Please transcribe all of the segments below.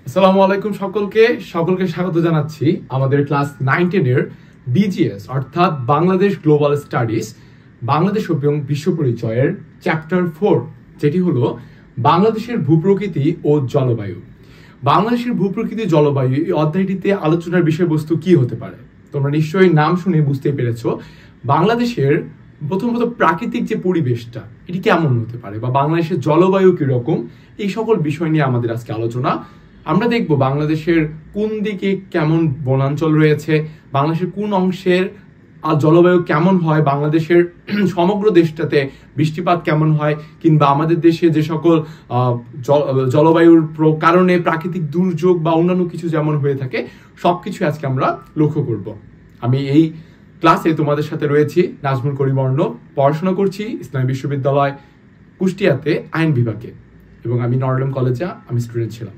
আসসালামু আলাইকুম সকলকে স্বাগত জানাচ্ছি আমাদের ক্লাস 9-10 এর বিজিএস অর্থাৎ বাংলাদেশ গ্লোবাল স্টাডিজ বাংলাদেশ এবং বিশ্ব পরিচয়ের চ্যাপ্টার 4 যেটি হলো বাংলাদেশের ভূপ্রকৃতি ও জলবায়ু। বাংলাদেশের ভূপ্রকৃতি জলবায়ু এই অধ্যায়টিতে আলোচনার বিষয়বস্তু কি হতে পারে? তোমরা নিশ্চয়ই নাম শুনে বুঝতে পেরেছো বাংলাদেশের প্রথমত প্রাকৃতিক যে পরিবেশটা এটি কেমন হতে পারে বা বাংলাদেশের জলবায়ু কিরকম, এই সকল বিষয় নিয়ে আমাদের আজকে আলোচনা। আমরা দেখব বাংলাদেশের কোন দিকে কেমন বনাঞ্চল রয়েছে, বাংলাদেশের কোন অংশের জলবায়ু কেমন হয়, বাংলাদেশের সমগ্র দেশটাতে বৃষ্টিপাত কেমন হয়, কিংবা আমাদের দেশে যে সকল জলবায়ুর কারণে প্রাকৃতিক দুর্যোগ বা অন্যান্য কিছু যেমন হয়ে থাকে সবকিছু আজকে আমরা লক্ষ্য করব। আমি এই ক্লাসে তোমাদের সাথে রয়েছি নাজমুল করিম অর্ণব, পড়াশোনা করছি ইসলামী বিশ্ববিদ্যালয় কুষ্টিয়াতে আইন বিভাগে এবং আমি নরডম কলেজে আমি স্টুডেন্ট ছিলাম।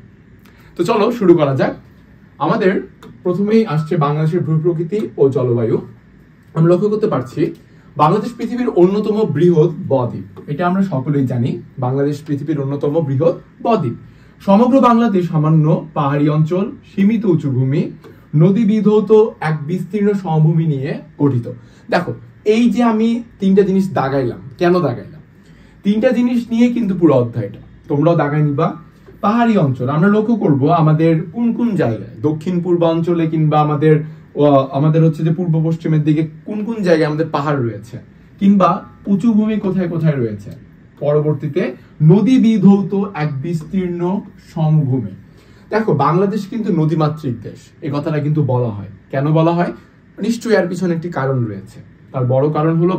তো চলো শুরু করা যাক। আমাদের প্রথমেই আসছে বাংলাদেশের ভূপ্রকৃতি ও জলবায়ু। আমরা লক্ষ্য করতে পারছি বাংলাদেশ পৃথিবীর অন্যতম বৃহৎ বদ্বীপ, এটা আমরা সকলেই জানি। বাংলাদেশ পৃথিবীর অন্যতম বৃহৎ বদ্বীপ। সমগ্র বাংলাদেশ সামান্য পাহাড়ি অঞ্চল, সীমিত উঁচু ভূমি, নদী বিধৌত এক বিস্তীর্ণ সমভূমি নিয়ে গঠিত। দেখো, এই যে আমি তিনটা জিনিস দাগাইলাম, কেন দাগাইলাম? তিনটা জিনিস নিয়ে কিন্তু পুরো অধ্যায়টা, তোমরাও দাগাই নিবা। পাহাড়ি অঞ্চল আমরা লক্ষ্য করব আমাদের কোন কোন জায়গায়, দক্ষিণ পূর্বাঞ্চলে কিংবা আমাদের হচ্ছে যে পূর্ব পশ্চিমের দিকে কোন কোন জায়গায় আমাদের পাহাড় রয়েছে, কিংবা উঁচু ভূমি কোথায় কোথায় রয়েছে। পরবর্তীতে নদী বিধৌত এক বিস্তীর্ণ সমভূমি। দেখো, বাংলাদেশ কিন্তু নদীমাতৃক দেশ, এই কথাটা কিন্তু বলা হয়। কেন বলা হয়? নিশ্চয়ই এর পিছনে একটি কারণ রয়েছে। তার বড় কারণ হলো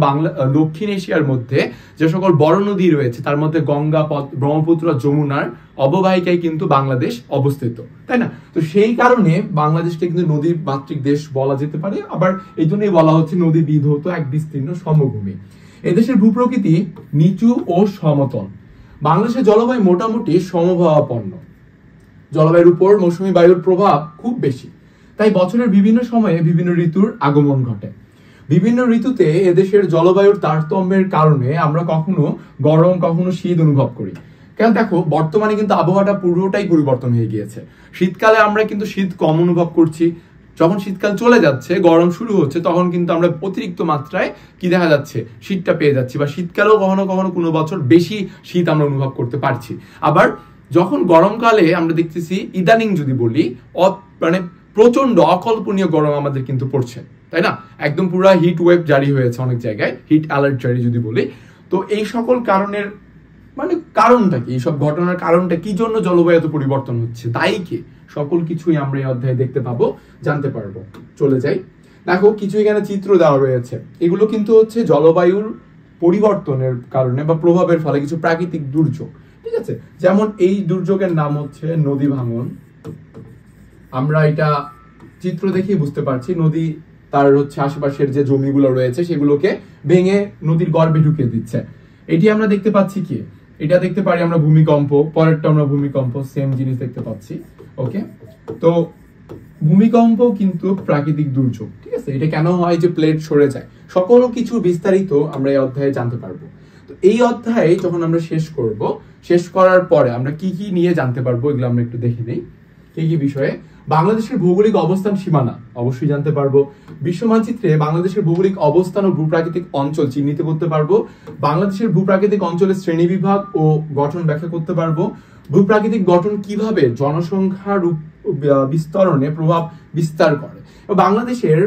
দক্ষিণ এশিয়ার মধ্যে যে সকল বড় নদী রয়েছে তার মধ্যে গঙ্গা, ব্রহ্মপুত্র, যমুনার অববাহিকায় কিন্তু বাংলাদেশ অবস্থিত, তাই না? তো সেই কারণে বাংলাদেশকে কিন্তু নদী মাতৃক দেশ বলা যেতে পারে। আবার এই জন্যই বলা হচ্ছে নদী বিধৌত এক বিস্তীর্ণ সমভূমি। এদেশের ভূপ্রকৃতি নিচু ও সমতল। বাংলাদেশের জলবায়ু মোটামুটি সমভাবাপন্ন। জলবায়ুর উপর মৌসুমী বায়ুর প্রভাব খুব বেশি, তাই বছরের বিভিন্ন সময়ে বিভিন্ন ঋতুর আগমন ঘটে। বিভিন্ন ঋতুতে এদেশের জলবায়ুর তারতম্যের কারণে আমরা কখনো গরম কখনো শীত অনুভব করি। কারণ দেখো, বর্তমানে কিন্তু আবহাওয়াটা পুরোটাই পরিবর্তন হয়ে গিয়েছে। শীতকালে আমরা কিন্তু শীত কম অনুভব করছি, যখন শীতকাল চলে যাচ্ছে গরম শুরু হচ্ছে তখন কিন্তু আমরা অতিরিক্ত মাত্রায় কি দেখা যাচ্ছে, শীতটা পেয়ে যাচ্ছি, বা শীতকালেও কখনো কখনো কোনো বছর বেশি শীত আমরা অনুভব করতে পারছি। আবার যখন গরমকালে আমরা দেখতেছি ইদানিং যদি বলি মানে প্রচন্ড অকল্পনীয় গরম আমাদের কিন্তু পড়ছে, তাই না? একদম পুরো হিট ওয়েভ জারি হয়েছে অনেক জায়গায়, হিট অ্যালার্ট জারি যদি বলি। তো এই সকল কারণের মানে কারণটা কি, এইসব ঘটনার কারণটা কি জন্য জলবায়ু এত পরিবর্তন হচ্ছে, দায়ী কে? সকল কিছুই আমরা এই অধ্যায়ে দেখতে পাবো, জানতে পারবো। চলে যাই। দেখো, কিছু এখানে চিত্র দেওয়া রয়েছে, এগুলো কিন্তু হচ্ছে জলবায়ুর পরিবর্তনের কারণে বা প্রভাবের ফলে কিছু প্রাকৃতিক দুর্যোগ, ঠিক আছে? যেমন এই দুর্যোগের নাম হচ্ছে নদী ভাঙন। আমরা এটা চিত্র দেখেই বুঝতে পারছি, নদী তার হচ্ছে আশেপাশের যে জমিগুলো রয়েছে সেগুলোকে ভেঙে নদীর গর্ভে ঢুকিয়ে দিচ্ছে। এটি আমরা দেখতে পাচ্ছি কি, এটা দেখতে পারি আমরা ভূমিকম্প, পরেরটা আমরা ভূমিকম্প, সেম জিনিস দেখতে পাচ্ছি। ওকে, তো ভূমিকম্প কিন্তু প্রাকৃতিক দুর্যোগ, ঠিক আছে? এটা কেন হয় যে প্লেট সরে যায়, সকল কিছু বিস্তারিত আমরা এই অধ্যায়ে জানতে পারবো। তো এই অধ্যায়ে যখন আমরা শেষ করার পরে আমরা কি কি নিয়ে জানতে পারবো এগুলো আমরা একটু দেখে নেই। কি কি বিষয়ে? বাংলাদেশের ভৌগোলিক অবস্থান সীমানা অবশ্যই জানতে পারবো। বিশ্ব মানচিত্রে বাংলাদেশের ভৌগোলিক অবস্থান ও ভূপ্রাকৃতিক অঞ্চল চিহ্নিত করতে পারবো। বাংলাদেশের ভূপ্রাকৃতিক অঞ্চলের শ্রেণীবিভাগ ও গঠন ব্যাখ্যা করতে পারবো। ভূপ্রাকৃতিক গঠন কিভাবে জনসংখ্যার বিস্তরণে প্রভাব বিস্তার করে। বাংলাদেশের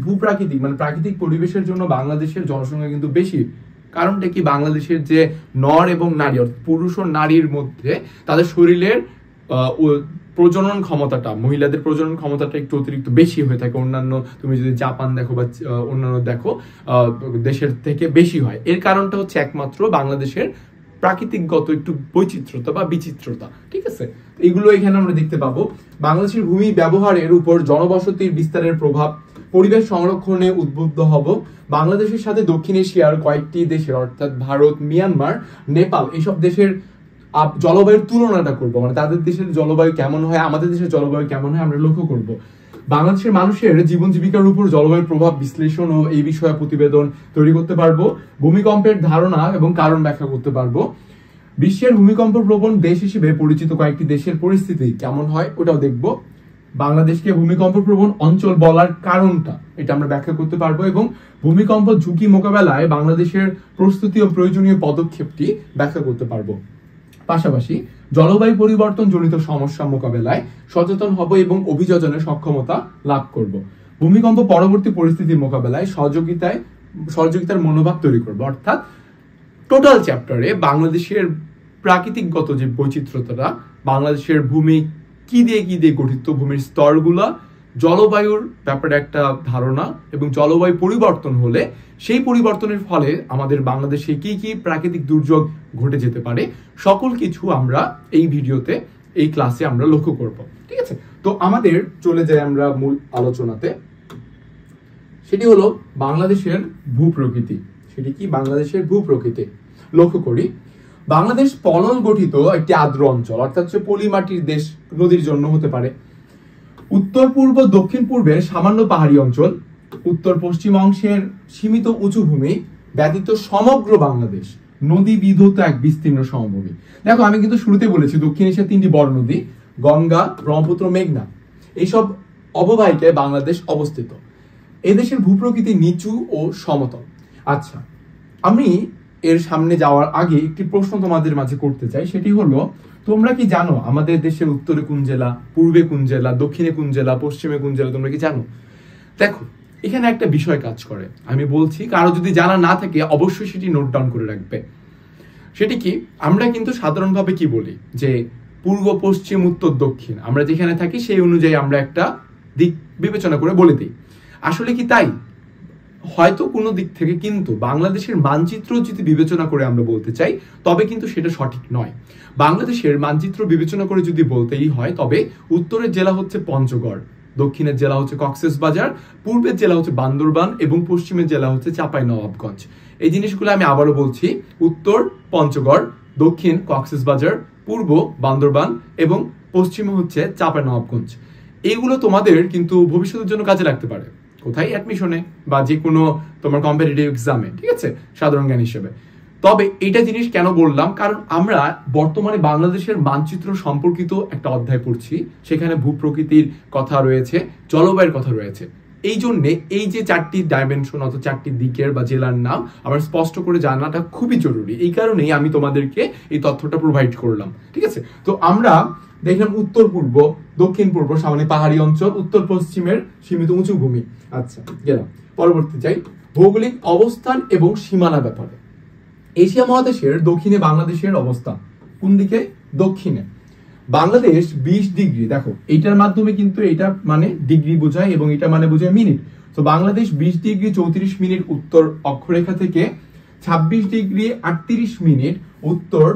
ভূপ্রাকৃতিক মানে প্রাকৃতিক পরিবেশের জন্য বাংলাদেশের জনসংখ্যা কিন্তু বেশি। কারণটা কি? বাংলাদেশের যে নর এবং নারী, অর্থাৎ পুরুষ ও নারীর মধ্যে তাদের শরীরের প্রজনন ক্ষমতাটা, মহিলাদের প্রজনন ক্ষমতাটা একটু অতিরিক্ত বেশি হয়ে থাকে। অন্যান্য তুমি যদি জাপান দেখো বা অন্যান্য দেখো দেশের থেকে বেশি হয়। এর কারণটা হচ্ছে একমাত্র বাংলাদেশের প্রাকৃতিকগত একটু বৈচিত্র্যতা বা বিচিত্রতা, ঠিক আছে? এগুলো এখানে আমরা দেখতে পাবো। বাংলাদেশের ভূমি ব্যবহারের উপর জনবসতির বিস্তারের প্রভাব, পরিবেশ সংরক্ষণে উদ্বুদ্ধ হব। বাংলাদেশের সাথে দক্ষিণ এশিয়ার কয়েকটি দেশের অর্থাৎ ভারত, মিয়ানমার, নেপাল এইসব দেশের জলবায়ুর তুলনাটা করবো, মানে তাদের দেশের জলবায়ু কেমন হয়, আমাদের দেশের জলবায়ু কেমন হয় আমরা লক্ষ্য করব। বাংলাদেশের মানুষের জীবন জীবিকার উপর জলবায়ুর প্রভাব বিশ্লেষণ ও এই বিষয়ে প্রতিবেদন তৈরি করতে পারবো। ভূমিকম্পের ধারণা এবং কারণ ব্যাখ্যা করতে পারবো। বিশ্বের ভূমিকম্প প্রবণ দেশ হিসেবে পরিচিত কয়েকটি দেশের পরিস্থিতি কেমন হয় ওটাও দেখব। বাংলাদেশকে ভূমিকম্প প্রবণ অঞ্চল বলার কারণটা এটা আমরা ব্যাখ্যা করতে পারবো, এবং ভূমিকম্প ঝুঁকি মোকাবেলায় বাংলাদেশের প্রস্তুতি ও প্রয়োজনীয় পদক্ষেপটি ব্যাখ্যা করতে পারবো। পাশাপাশি জলবায়ু পরিবর্তন জনিত সমস্যা মোকাবেলায় সচেতন হব এবং অভিযোজনের সক্ষমতা লাভ করব। ভূমিকম্প পরবর্তী পরিস্থিতি মোকাবেলায় সহযোগিতার মনোভাব তৈরি করব। অর্থাৎ টোটাল চ্যাপ্টারে বাংলাদেশের প্রাকৃতিকগত যে বৈচিত্র্যতা, বাংলাদেশের ভূমি কি দিয়ে গঠিত, ভূমির স্তরগুলা, জলবায়ুর ব্যাপারে একটা ধারণা, এবং জলবায়ু পরিবর্তন হলে সেই পরিবর্তনের ফলে আমাদের বাংলাদেশে কি কি প্রাকৃতিক দুর্যোগ ঘটে যেতে পারে, সকল কিছু আমরা এই ভিডিওতে, এই ক্লাসে আমরা লক্ষ্য করব। ঠিক আছে, তো আমাদের চলে যাই আমরা মূল আলোচনাতে। সেটি হলো বাংলাদেশের ভূপ্রকৃতি। সেটি কি? বাংলাদেশের ভূপ্রকৃতি। লক্ষ্য করি, বাংলাদেশ পলল গঠিত একটি আর্দ্র অঞ্চল, অর্থাৎ পলিমাটির দেশ, নদীর জন্য হতে পারে। উত্তর পূর্ব দক্ষিণ পূর্বের সামান্য পাহাড়ি অঞ্চল, উত্তর পশ্চিম অংশের সীমিত উঁচু ভূমি ব্যতীত সমগ্র বাংলাদেশ নদী বিধৌত এক বিস্তীর্ণ সমভূমি। দেখো, আমি কিন্তু শুরুতে বলেছি দক্ষিণ এশিয়ার 3টি বড় নদী গঙ্গা, ব্রহ্মপুত্র, মেঘনা, এইসব অববাহিকায় বাংলাদেশ অবস্থিত। এদেশের ভূপ্রকৃতি নিচু ও সমতল। আচ্ছা, আমি এর সামনে যাওয়ার আগে একটি প্রশ্ন তোমাদের মাঝে করতে চাই। সেটি হলো, তোমরা কি জানো আমাদের দেশের উত্তরে কোন জেলা, পূর্বে কোন জেলা, দক্ষিণে কোন জেলা, পশ্চিমে কোন জেলা? তোমরা কি জানো? দেখো, এখানে একটা বিষয় কাজ করে, আমি বলছি, কারো যদি জানা না থাকে অবশ্যই সেটি নোট ডাউন করে রাখবে। সেটি কি? আমরা কিন্তু সাধারণভাবে কি বলি যে পূর্ব, পশ্চিম, উত্তর, দক্ষিণ, আমরা যেখানে থাকি সেই অনুযায়ী আমরা একটা দিক বিবেচনা করে বলে দিই। আসলে কি তাই? হয়তো কোনো দিক থেকে, কিন্তু বাংলাদেশের মানচিত্র যদি বিবেচনা করে আমরা বলতে চাই তবে কিন্তু সেটা সঠিক নয়। বাংলাদেশের মানচিত্র বিবেচনা করে যদি বলতেই হয় তবে উত্তরের জেলা হচ্ছে পঞ্চগড়, দক্ষিণের জেলা হচ্ছে কক্সবাজার, পূর্বের জেলা হচ্ছে বান্দরবান এবং পশ্চিমের জেলা হচ্ছে চাঁপাইনবাবগঞ্জ। এই জিনিসগুলো আমি আবারও বলছি, উত্তর পঞ্চগড়, দক্ষিণ কক্সবাজার, পূর্ব বান্দরবান এবং পশ্চিমে হচ্ছে চাঁপাইনবাবগঞ্জ। এইগুলো তোমাদের কিন্তু ভবিষ্যতের জন্য কাজে লাগতে পারে, কোথায়? অ্যাডমিশনে বা যে কোনো তোমার কম্পিটিটিভ এক্সামে, ঠিক আছে, সাধারণ জ্ঞান হিসেবে। তবে এটা জিনিস কেন বললাম, কারণ আমরা বর্তমানে বাংলাদেশের মানচিত্র সম্পর্কিত একটা অধ্যায় পড়ছি, সেখানে ভূপ্রকৃতির কথা রয়েছে, জলবায়ুর কথা রয়েছে। এই জন্যে এই যে 4টি ডাইমেনশন অথবা 4টি দিকের বা জেলার নাম আমার স্পষ্ট করে জানাটা খুবই জরুরি। এই কারণেই আমি তোমাদেরকে এই তথ্যটা প্রোভাইড করলাম। ঠিক আছে, তো আমরা দেখলাম উত্তর পূর্ব, দক্ষিণ পূর্ব সামান্য পাহাড়ি অঞ্চল, উত্তর পশ্চিমের সীমিত উঁচু ভূমি। আচ্ছা, গেলাম। পরবর্তী যাই, ভৌগোলিক অবস্থান এবং সীমানা ব্যাপারে। এশিয়া মহাদেশের দক্ষিণে বাংলাদেশের অবস্থান। কোন দিকে? দক্ষিণে। বাংলাদেশ 20 ডিগ্রি, দেখো এইটার মাধ্যমে কিন্তু এটা মানে ডিগ্রি বোঝায় এবং এটা মানে বোঝায় মিনিট। তো বাংলাদেশ 20 ডিগ্রি 34 মিনিট উত্তর অক্ষরেখা থেকে 26 ডিগ্রি 38 মিনিট উত্তর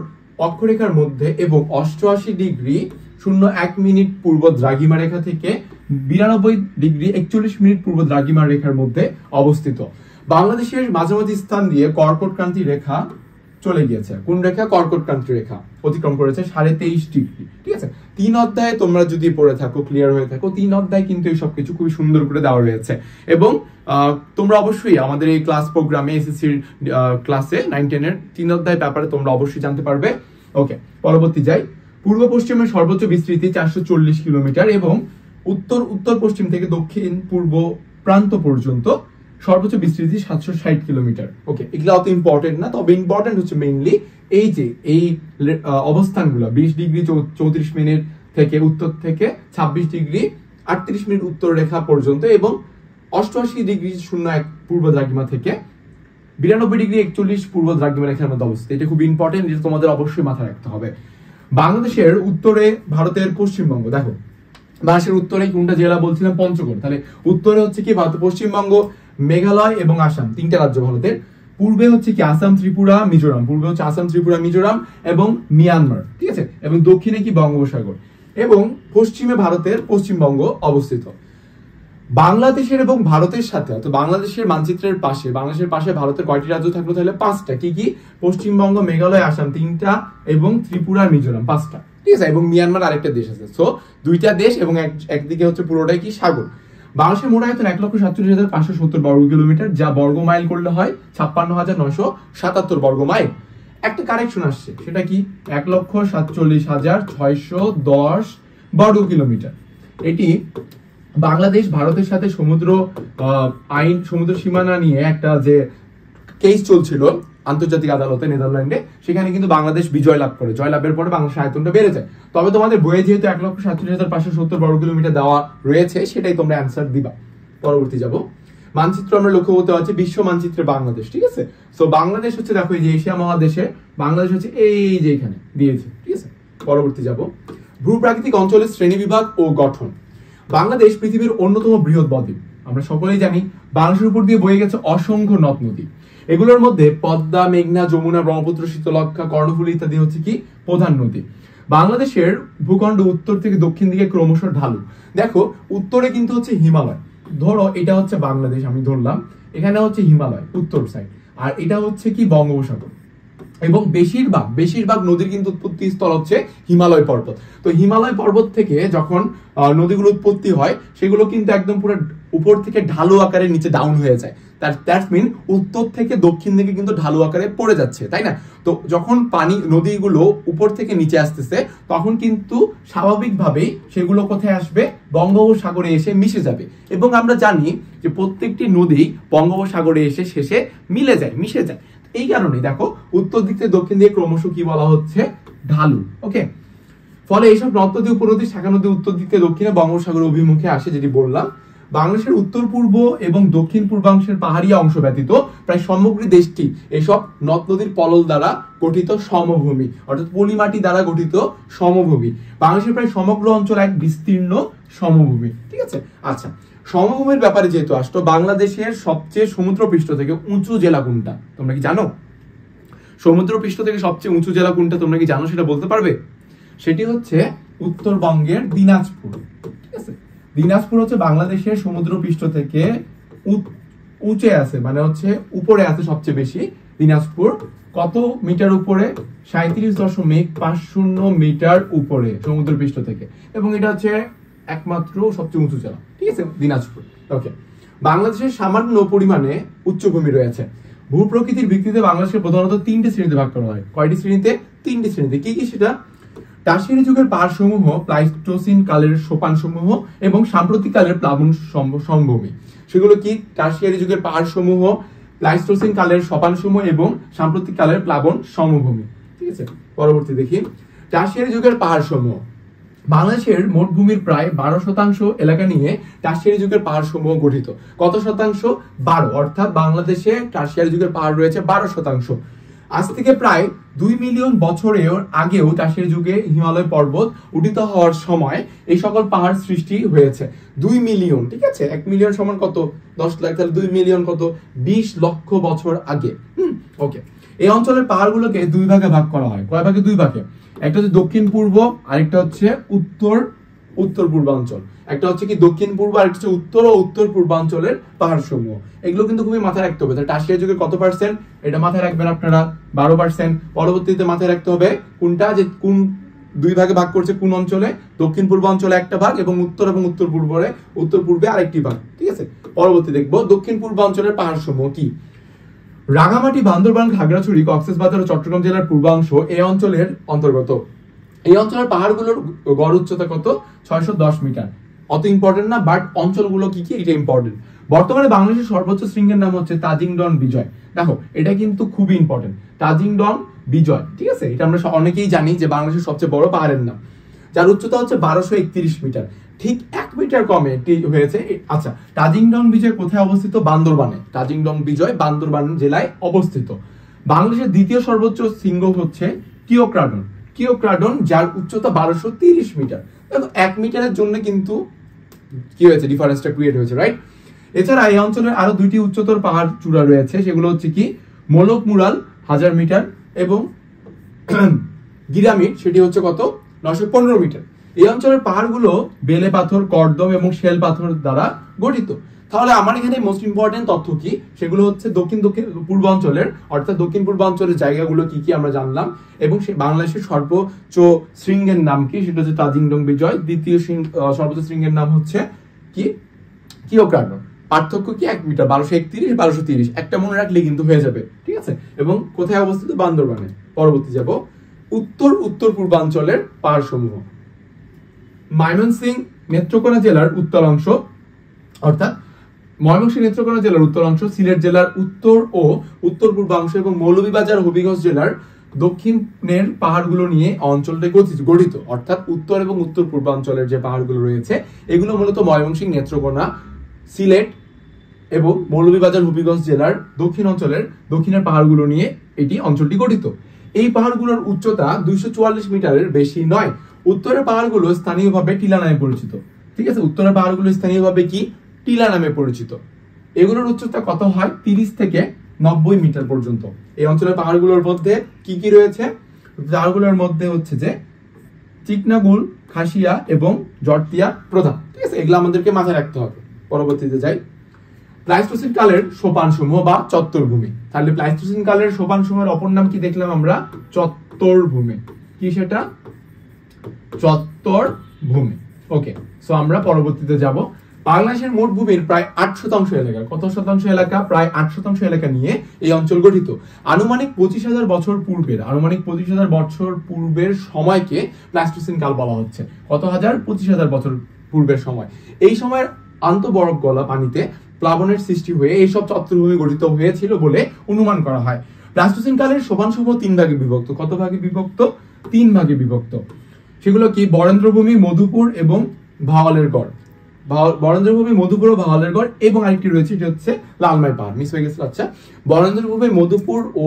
অক্ষরেখার মধ্যে এবং 88 ডিগ্রি 01 মিনিট পূর্ব দ্রাঘিমা রেখা থেকে 92 ডিগ্রি 41 মিনিট পূর্ব দ্রাঘিমা রেখার মধ্যে অবস্থিত। বাংলাদেশের মাঝামাঝি স্থান দিয়ে কর্কট ক্রান্তি রেখা চলে গিয়েছে। কোন রেখা? কর্কট ক্রান্তি রেখা অতিক্রম করেছে 23.5 ডিগ্রি। ঠিক আছে, 3 অধ্যায়ে তোমরা যদি পড়ে থাকো, ক্লিয়ার হয়ে থাকো, 3 অধ্যায় কিন্তু এই সবকিছু খুবই সুন্দর করে দেওয়া রয়েছে। এবং তোমরা অবশ্যই আমাদের এই ক্লাস প্রোগ্রামে এসএসসির ক্লাসে 9-10 এর 3 অধ্যায় ব্যাপারে তোমরা অবশ্যই জানতে পারবে। ওকে, পরবর্তী যাই। পূর্ব পশ্চিমের সর্বোচ্চ বিস্তৃতি 440 কিলোমিটার এবং উত্তর উত্তর পশ্চিম থেকে দক্ষিণ পূর্ব প্রান্ত পর্যন্ত সর্বোচ্চ বিস্তৃতি 760 কিলোমিটার। ওকে, এগুলো অত ইম্পর্টেন্ট না, তবে ইম্পর্টেন্ট হচ্ছে মেইনলি এই যে এই অবস্থানগুলো 20 ডিগ্রি 34 মিনিট থেকে উত্তর থেকে 26 ডিগ্রি 38 মিনিট উত্তর রেখা পর্যন্ত এবং 88 ডিগ্রি 01 পূর্ব দ্রাঘিমা থেকে 92 ডিগ্রি 41 পূর্ব দ্রাঘিমা রেখার মধ্যে অবস্থিত। এটা খুব ইম্পর্টেন্ট, এটা তোমাদের অবশ্যই মাথায় রাখতে হবে। বাংলাদেশের উত্তরে ভারতের পশ্চিমবঙ্গ, দেখো বাংলাদেশের উত্তরে কোনটা জেলা বলছিলাম? পঞ্চগড়। তাহলে উত্তরে হচ্ছে কি ভারত, পশ্চিমবঙ্গ, মেঘালয় এবং আসাম, 3টা রাজ্য ভারতের। পূর্বে হচ্ছে কি আসাম, ত্রিপুরা, মিজোরাম, পূর্বে হচ্ছে আসাম, ত্রিপুরা, মিজোরাম এবং মিয়ানমার। ঠিক আছে, এবং দক্ষিণে কি বঙ্গোপসাগর, এবং পশ্চিমে ভারতের পশ্চিমবঙ্গ অবস্থিত। বাংলাদেশের এবং ভারতের সাথে, অর্থাৎ বাংলাদেশের মানচিত্রের পাশে, বাংলাদেশের পাশে ভারতের কয়টি রাজ্য থাকলো? তাহলে 5টা। কি কি? পশ্চিমবঙ্গ, মেঘালয়, আসাম 3টা এবং ত্রিপুরা, মিজোরাম 5টা। ঠিক আছে, এবং মিয়ানমার আরেকটা দেশ আছে। সো 2টা দেশ এবং একদিকে হচ্ছে পুরোটাই কি সাগর। বাংলাদেশের মোট আয়তন 1,47,570 বর্গ কিলোমিটার, যা বর্গ মাইল করলে হয় 56,977 বর্গ মাইল। একটা কারেকশন আসছে, সেটা কি 1,47,610 বর্গ কিলোমিটার। এটি বাংলাদেশ ভারতের সাথে সমুদ্র সীমানা নিয়ে একটা যে কেস চলছিল আন্তর্জাতিক আদালতে নেদারল্যান্ডে, সেখানে কিন্তু বাংলাদেশ বিজয় লাভ করে। জয় লাভের পরে বাংলাদেশের আয়তনটা বেড়ে যায়। তবে তোমাদের বইয়ে যেহেতু 1,47,570 বর্গ কিলোমিটার দেওয়া রয়েছে, সেটাই তোমরা অ্যান্সার দিবা। পরবর্তী যাব, মানচিত্র আমরা লক্ষ্য করতে পারছি বিশ্ব মানচিত্রে বাংলাদেশ, ঠিক আছে। সো বাংলাদেশ হচ্ছে, দেখো এই যে এশিয়া মহাদেশে বাংলাদেশ হচ্ছে এই যে এখানে দিয়েছে, ঠিক আছে। পরবর্তী যাব, ভূপ্রাকৃতিক অঞ্চলের শ্রেণীবিভাগ ও গঠন। বাংলাদেশ পৃথিবীর অন্যতম বৃহৎ বদ্বীপ। আমরা সকলেই জানি বাংলাদেশের উপর দিয়ে বয়ে গেছে অসংখ্য নদ নদী। এগুলোর মধ্যে পদ্মা, মেঘনা, যমুনা, ব্রহ্মপুত্র, শীতলক্ষ্যা, কর্ণফুলী ইত্যাদি হচ্ছে কি প্রধান নদী। বাংলাদেশের ভূখণ্ড উত্তর থেকে দক্ষিণ দিকে ক্রমশ ঢালু। দেখো উত্তরে কিন্তু হচ্ছে হিমালয়, ধরো এটা হচ্ছে বাংলাদেশ, আমি ধরলাম এখানে হচ্ছে হিমালয় উত্তর সাইড, আর এটা হচ্ছে কি বঙ্গোপসাগর। এবং বেশিরভাগ নদীর কিন্তু উৎপত্তি স্থল হচ্ছে হিমালয় পর্বত। তো হিমালয় পর্বত থেকে যখন নদীগুলো উৎপত্তি হয়, সেগুলো কিন্তু একদম পুরো উপর থেকে ঢালু আকারে নিচে ডাউন হয়ে যায়। দ্যাটস মিন উত্তর থেকে দক্ষিণ দিকে কিন্তু ঢালু আকারে পড়ে যাচ্ছে, তাই না? তো যখন নদীগুলো উপর থেকে নিচে আসতেছে, তখন কিন্তু স্বাভাবিকভাবেই সেগুলো কোথায় আসবে? বঙ্গোপসাগরে এসে মিশে যাবে। এবং আমরা জানি যে প্রত্যেকটি নদী বঙ্গোপসাগরে এসে শেষে মিশে যায়। এই কারণে দেখো উত্তর দিক থেকে দক্ষিণ দিকে ক্রমশ কি বলা হচ্ছে? ঢালু। ওকে, ফলে এইসব নদ নদী উপনদী শাখা নদী উত্তর দিক থেকে দক্ষিণে বঙ্গোপসাগর অভিমুখে আসে, যেটি বললাম। বাংলাদেশের উত্তর পূর্ব এবং দক্ষিণ পূর্বাংশের পাহাড়িয়া অংশ ব্যতীত প্রায় সমগ্র দেশটি এসব নদ নদীর পলল দ্বারা গঠিত সমভূমি, অর্থাৎ পলিমাটি দ্বারা গঠিত সমভূমি। বাংলাদেশের প্রায় সমগ্র অঞ্চল এক বিস্তীর্ণ সমভূমি, ঠিক আছে। আচ্ছা, সমভূমির ব্যাপারে যেহেতু আসতো, বাংলাদেশের সবচেয়ে সমুদ্রপৃষ্ঠ থেকে উঁচু জেলা কোনটা তোমরা কি জানো? সমুদ্রপৃষ্ঠ থেকে সবচেয়ে উঁচু জেলা কোনটা তোমরা কি জানো? সেটা বলতে পারবে? সেটি হচ্ছে উত্তরবঙ্গের দিনাজপুর, ঠিক আছে। দিনাজপুর হচ্ছে বাংলাদেশের সমুদ্রপৃষ্ঠ থেকে উঁচে আছে, মানে হচ্ছে উপরে আছে সবচেয়ে বেশি। দিনাজপুর কত মিটার উপরে? 37.50 মিটার উপরে সমুদ্রপৃষ্ঠ থেকে, এবং এটা হচ্ছে একমাত্র সবচেয়ে উঁচু জেলা, ঠিক আছে, দিনাজপুর। ওকে, বাংলাদেশের সামান্য পরিমাণে উচ্চভূমি রয়েছে। ভূপ্রকৃতির ভিত্তিতে বাংলাদেশের প্রধানত 3টে শ্রেণীতে ভাগ করা হয়। কয়টি শ্রেণীতে? 3টি শ্রেণীতে। কি কি সেটা? টারশিয়ারি যুগের পাহাড় সমূহ, প্লাইস্টোসিন কালের সোপান সমূহ এবং সাম্প্রতিক কালের প্লাবন সমভূমি। সেগুলো কি? টারশিয়ারি যুগের পাহাড় সমূহ, প্লাইস্টোসিন কালের সোপান সমূহ এবং সাম্প্রতিক কালের প্লাবন সমভূমি, ঠিক আছে। পরবর্তী দেখি, টারশিয়ারি যুগের পাহাড় সমূহ। বাংলাদেশের মোট ভূমির প্রায় 12% এলাকা নিয়ে টারশিয়ারি যুগের পাহাড় সমূহ গঠিত। কত শতাংশ? 12, অর্থাৎ বাংলাদেশে টারশিয়ারি যুগের পাহাড় রয়েছে 12%। আজ থেকে প্রায় 2 মিলিয়ন বছরের আগেও টারশিয়ারি যুগে হিমালয় পর্বত উঠিত হওয়ার সময় এই সকল পাহাড় সৃষ্টি হয়েছে। 2 মিলিয়ন, ঠিক আছে। 1 মিলিয়ন সমান কত? 10 লাখ, তাহলে 2 মিলিয়ন কত? 20 লক্ষ বছর আগে। ওকে, এই অঞ্চলের পাহাড়গুলোকে 2 ভাগে ভাগ করা হয়। কয় ভাগে? 2 ভাগে। একটা হচ্ছে দক্ষিণ পূর্ব, আরেকটা হচ্ছে উত্তর পূর্বাঞ্চল। একটা হচ্ছে কি দক্ষিণ পূর্ব, আরেকটা হচ্ছে উত্তর ও উত্তর পূর্বাঞ্চলের পাহাড় সমূহ। এগুলো কিন্তু খুবই মাথায় রাখতে হবে। টারশিয়ারি যুগে কত পার্সেন্ট? এটা মাথায় রাখবেন আপনারা, 12%। পরবর্তীতে মাথায় রাখতে হবে কোনটা, যে কোন 2 ভাগে ভাগ করছে কোন অঞ্চলে? দক্ষিণ পূর্বাঞ্চলে একটা ভাগ এবং উত্তর পূর্বে আরেকটি ভাগ, ঠিক আছে। পরবর্তী দেখবো দক্ষিণ পূর্বাঞ্চলের পাহাড় সমূহ কি। রাঙামাটি, বান্দরবান, খাগড়াছড়ি, কক্সবাজার ও চট্টগ্রাম জেলার পূর্বাংশ এই অঞ্চলের অন্তর্গত। এই অঞ্চলের পাহাড়গুলোর গড় উচ্চতা কত? 610 মিটার। অত ইম্পর্টেন্ট না, বাট অঞ্চলগুলো কি কি এটা ইম্পর্টেন্ট। বর্তমানে বাংলাদেশের সর্বোচ্চ শৃঙ্গের নাম হচ্ছে তাজিং ডন বিজয়। দেখো এটা কিন্তু খুবই ইম্পর্টেন্ট, তাজিং ডন বিজয়, ঠিক আছে। এটা আমরা অনেকেই জানি যে বাংলাদেশের সবচেয়ে বড় পাহাড়ের নাম, যার উচ্চতা হচ্ছে 1231 মিটার। ঠিক 1 মিটার কমে এটি হয়েছে। আচ্ছা, তাজিং ডন বিজয় কোথায় অবস্থিত? বান্দরবানে। তাজিং ডন বিজয় বান্দরবান জেলায় অবস্থিত। বাংলাদেশের দ্বিতীয় সর্বোচ্চ শৃঙ্গ হচ্ছে কিওক্রাডন, যার উচ্চতা 1230 মিটার। দেখো 1 মিটারের জন্য কিন্তু কি হয়েছে? ডিফারেন্সটা ক্রিয়েট হয়েছে, রাইট? এছাড়া এই অঞ্চলের আরো 2টি উচ্চতর পাহাড় চূড়া রয়েছে। সেগুলো হচ্ছে কি মোলক মুরাল 1000 মিটার এবং গিরামিট, সেটি হচ্ছে কত? 915 মিটার। এই অঞ্চলের পাহাড়গুলো বেলে পাথর, কর্দম এবং শেল পাথর দ্বারা গঠিত। তাহলে আমার এখানে মোস্ট ইম্পর্টেন্ট তথ্য কি? সেগুলো হচ্ছে দক্ষিণ পূর্বাঞ্চলের, অর্থাৎ দক্ষিণ পূর্বাঞ্চলের জায়গাগুলো কি কি আমরা জানলাম, এবং সে বাংলাদেশের সর্বোচ্চ শৃঙ্গের নাম কি? সেটা হচ্ছে তাজিং ডং বিজয়। দ্বিতীয় সর্বোচ্চ শৃঙ্গের নাম হচ্ছে কি? কিওক্রাডন। পার্থক্য কি? 1 মিটার, 1231, 1230। একটা মনে রাখলে কিন্তু হয়ে যাবে, ঠিক আছে। এবং কোথায় অবস্থিত? বান্দরবানে। পরবর্তী যাব উত্তর উত্তর পূর্বাঞ্চলের পাহাড় সমূহ। ময়মনসিংহ নেত্রকোনা জেলার উত্তরাংশ অর্থাৎ ময়মনসিংহ নেত্রকোনা জেলার উত্তরাংশ, সিলেট জেলার উত্তর ও উত্তর পূর্বাংশ এবং মৌলভীবাজার হবিগঞ্জ জেলার দক্ষিণের পাহাড়গুলো নিয়ে অঞ্চলটি গঠিত। অর্থাৎ উত্তর এবং উত্তর পূর্বাঞ্চলের যে পাহাড়গুলো রয়েছে এগুলো মূলত ময়মনসিংহ নেত্রকোনা, সিলেট এবং মৌলভীবাজার হবিগঞ্জ জেলার দক্ষিণ অঞ্চলের দক্ষিণের পাহাড়গুলো নিয়ে এটি অঞ্চলটি গঠিত। এই পাহাড়গুলোর উচ্চতা 244 মিটারের বেশি নয়। উত্তরের পাহাড়গুলো স্থানীয়ভাবে টিলা নামে পরিচিত। ঠিক আছে, উত্তরের পাহাড়গুলো স্থানীয়ভাবে কি টিলা নামে পরিচিত। এগুলোর উচ্চতা কত হয়? 30 থেকে 90 মিটার পর্যন্ত। এই অঞ্চলের পাহাড়গুলোর মধ্যে কি কি রয়েছে? পাহাড়গুলোর মধ্যে হচ্ছে যে চিকনাগুল, খাসিয়া এবং জটতিয়া প্রধান। ঠিক আছে, এগুলো আমাদেরকে মাথায় রাখতে হবে। পরবর্তীতে যাই, প্লাইস্টোসিন কালের সোপানসমূহ বা চত্বরভূমি। তাহলে প্লাইস্টোসিন কালের সোপানসমূহের অপর নাম কি দেখলাম আমরা? চত্বরভূমি। কি সেটা? চত্বরভূমি। ওকে, সো আমরা পরবর্তীতে যাব। বাংলাদেশের মোট ভূমির প্রায় 8% এলাকা, কত শতাংশ এলাকা? প্রায় 8% এলাকা নিয়ে এই অঞ্চল গঠিত। আনুমানিক 25,000 বছর পূর্বের, 25,000 বছর পূর্বের সময়কে প্লাইস্টোসিন কাল বলা হচ্ছে। কত হাজার? 25,000 বছর পূর্বের সময়। এই সময়ের আন্তঃবরফ গলা পানিতে প্লাবনের সৃষ্টি হয়ে এইসব চত্বরভূমি গঠিত হয়েছিল বলে অনুমান করা হয়। প্লাইস্টোসিন কালের সোপানসমূহ 3 ভাগে বিভক্ত। কত ভাগে বিভক্ত? 3 ভাগে বিভক্ত। সেগুলো কি? বরেন্দ্রভূমি, মধুপুর এবং ভাওয়ালের গড়। বরেন্দ্রভূমি, মধুপুর ও ভাওয়ালের গড় এবং আরেকটি রয়েছে, এটি হচ্ছে লালমাই পাহাড়। মিস হয়ে গেছিল। আচ্ছা, বরেন্দ্রভূমি, মধুপুর ও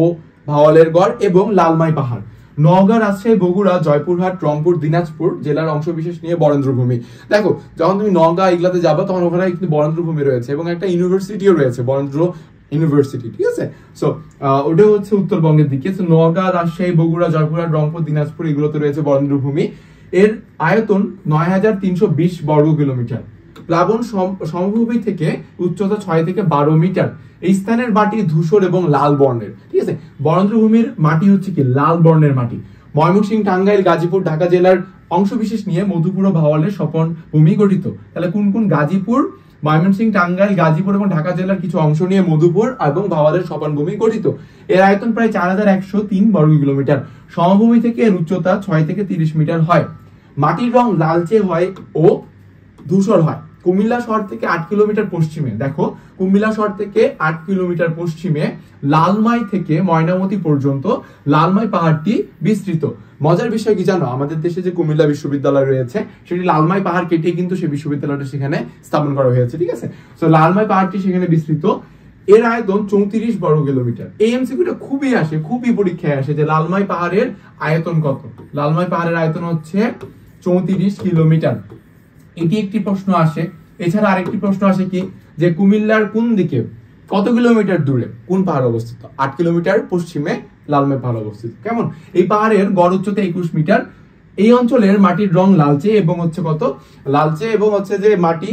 ভাওয়ালের গড় এবং লালমাই পাহাড়। নওগাঁ, রাজশাহী, বগুড়া, জয়পুরহাট, রংপুর, দিনাজপুর জেলার অংশবিশেষ নিয়ে বরেন্দ্রভূমি। দেখো, যখন তুমি নওগাঁ এগুলাতে যাবে তখন ওখানে কিন্তু বরেন্দ্রভূমি রয়েছে এবং একটা ইউনিভার্সিটিও রয়েছে, বরেন্দ্র ইউনিভার্সিটি। ঠিক আছে, সো ওটা হচ্ছে উত্তরবঙ্গের দিকে। সো নওগাঁ, রাজশাহী, বগুড়া, জয়পুরহাট, রংপুর, দিনাজপুর এগুলোতে রয়েছে বরেন্দ্রভূমি। এর আয়তন 9,320 বর্গ কিলোমিটার। প্লাবন সমভূমি থেকে উচ্চতা 6 থেকে 12 মিটার। এই স্থানের মাটি ধূসর এবং লাল বর্ণের। ঠিক আছে, বরেন্দ্রভূমির মাটি হচ্ছে কি? লাল বর্ণের মাটি। ময়মনসিংহ, টাঙ্গাইল, গাজীপুর, ঢাকা জেলার অংশবিশেষ নিয়ে মধুপুর ও ভাওয়ালের স্বপন ভূমি গঠিত। তাহলে কোন কোন? গাজীপুর, ময়মনসিংহ, টাঙ্গাইল, গাজীপুর এবং ঢাকা জেলার কিছু অংশ নিয়ে মধুপুর এবং ভাওয়ালের স্বপন ভূমি গঠিত। এর আয়তন প্রায় 4,103 বর্গ কিলোমিটার। সমভূমি থেকে এর উচ্চতা 6 থেকে 30 মিটার হয়। মাটির রং লালচে হয় ও ধূসর হয়। কুমিল্লা শহর থেকে 8 কিলোমিটার পশ্চিমে, দেখো কুমিল্লা শহর থেকে 8 কিলোমিটার পশ্চিমে লালমাই থেকে ময়নামতি পর্যন্ত লালমাই পাহাড়টি বিস্তৃত। মজার বিষয় কি জানো? আমাদের দেশে যে কুমিল্লা বিশ্ববিদ্যালয় রয়েছে সেটি লালমাই পাহাড় কেটে কিন্তু সেই বিশ্ববিদ্যালয়টা সেখানে স্থাপন করা হয়েছে। ঠিক আছে, তো লালমাই পাহাড়টি সেখানে বিস্তৃত। এর আয়তন 34 বর্গ কিলোমিটার। এই এমসিকিউটা খুবই আসে, খুবই পরীক্ষায় আসে যে লালমাই পাহাড়ের আয়তন কত। লালমাই পাহাড়ের আয়তন হচ্ছে 34 কিলোমিটার। এটি একটি প্রশ্ন আসে। এছাড়া আরেকটি প্রশ্ন আসে কি, যে কুমিল্লার কোন দিকে কত কিলোমিটার দূরে কোন পাহাড় অবস্থিত? 8 কিলোমিটার পশ্চিমে লালমাই পাহাড় অবস্থিত। কেমন? এই পাহাড়ের গড় উচ্চতা 21 মিটার। এই অঞ্চলের মাটির রং লালচে এবং হচ্ছে কত? লালচে এবং হচ্ছে যে মাটি